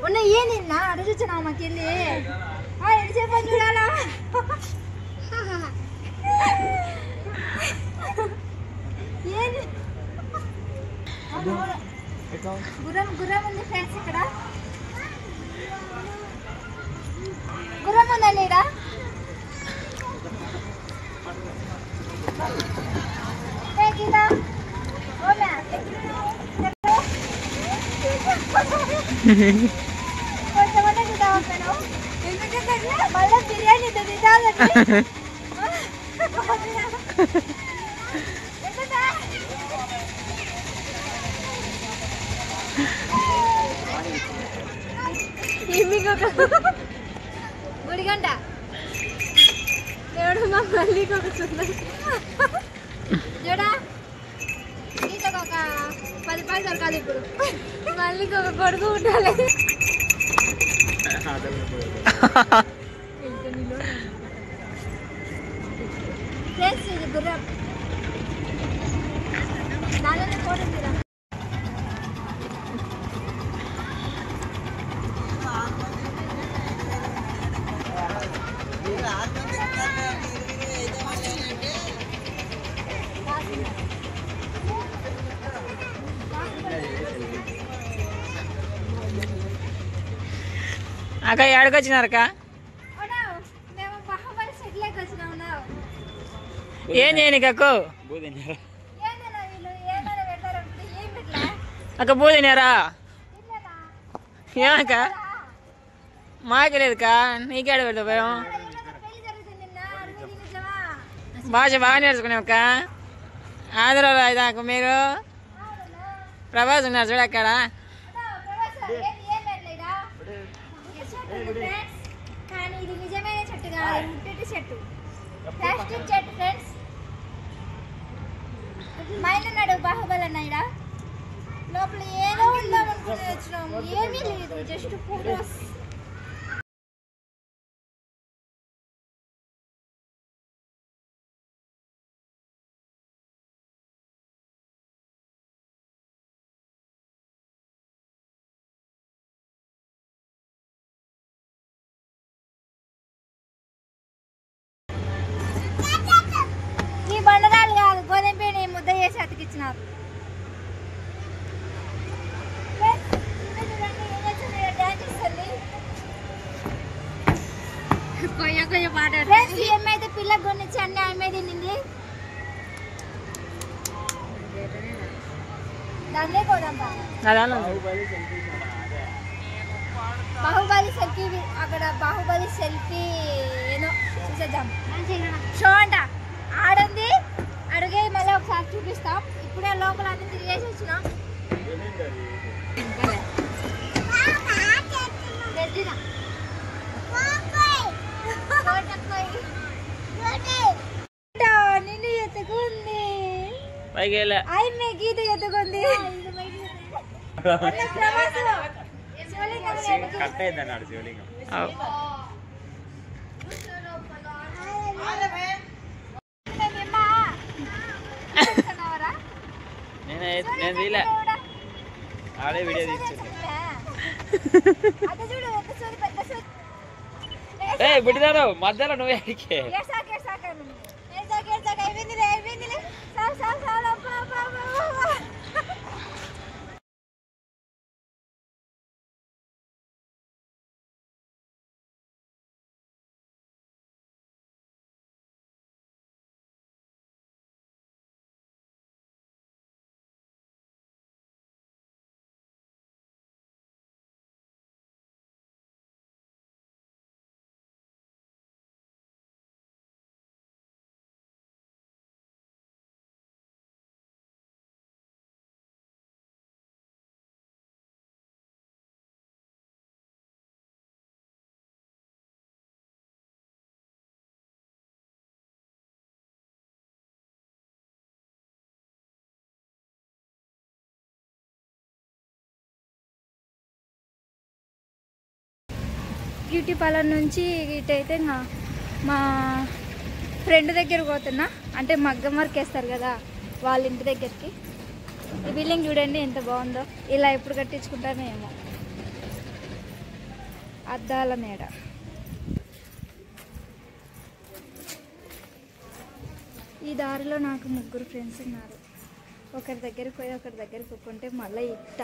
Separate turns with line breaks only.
ఉన్న ఏనిన్న అడుగుచున్నా మాకెళ్ళి ఎంతసేపు చూడాలా ఏది గుర్రం గుర్రం ఉంది ఫ్రెండ్స్ ఇక్కడ గుర్రం ఉందండి ఇక్కడ మళ్ళీ బిర్యానీ తినాలండి గుడిగంట దేవుడు మా మళ్ళీకి ఒక చూడా ఇంకొక 10 రూపాయలు దొరకాలి ఇప్పుడు మళ్ళీకి ఒక కొడుకు ఉండాలి ఇది గుర్రం దానిలోనే ఫోటో తీరా
అక్క ఎక్కడికి వచ్చినారక్క ఏం చేయని అక్కు అక్క బూ తినారా ఏమక్క మాకే లేదుకా నీకేడ వెళ్ళిపోయాం భాష బాగా నేర్చుకున్నామక్క ఆంధ్రలో అయిదాక మీరు ప్రభాస్ ఉన్నారు చూడ అక్కడ
కానీ ఇది నిజమైన చెట్టు కాదు ముట్టటి చెట్టు ప్లాస్టిక్ చెట్టు ఫ్రెండ్స్ మైనన్నాడు బాహుబలి అన్నాయిడా లోపల ఏదో ఉందామనుకుని వచ్చినాము ఏమీ లేదు జస్ట్ ఫోటోస్ బండరాలు కాదు గోధుమ పిండి ముద్ద చేసి అతికిచ్చినారు ఏమైతే పిల్ల కొనిచ్చి అన్ని ఆమె తినింది దాన్నే కోదంపా బాహుబలి సెల్ఫీ అక్కడ బాహుబలి సెల్ఫీ ఏదో చూసేద్దాం షో అంట ఆడుంది అడిగే మళ్ళీ ఒకసారి చూపిస్తాం ఇప్పుడే లోపల అన్ని తిరిగేసి వచ్చినాం నిన్ను ఎత్తుకుంది ఆమె గీత ఎత్తుకుంది
నేను తీలే ఆడే వీడియో తీసుకుంటా బిడ్డదాను మధ్యలో నువ్వు ఎడికే
బ్యూటీ పార్లర్ నుంచి ఇటైతే మా ఫ్రెండ్ దగ్గర పోతున్నా అంటే మగ్గం వర్క్ వేస్తారు కదా వాళ్ళ ఇంటి దగ్గరికి ఈ బిల్డింగ్ చూడండి ఎంత బాగుందో. ఇలా ఎప్పుడు కట్టించుకుంటానో ఏమో. అద్దాల మేడ. ఈ దారిలో నాకు 3 ఫ్రెండ్స్ ఉన్నారు. ఒకరి దగ్గరికి పోయి ఒకరి దగ్గరికి పోకుంటే మళ్ళీ ఇట్ట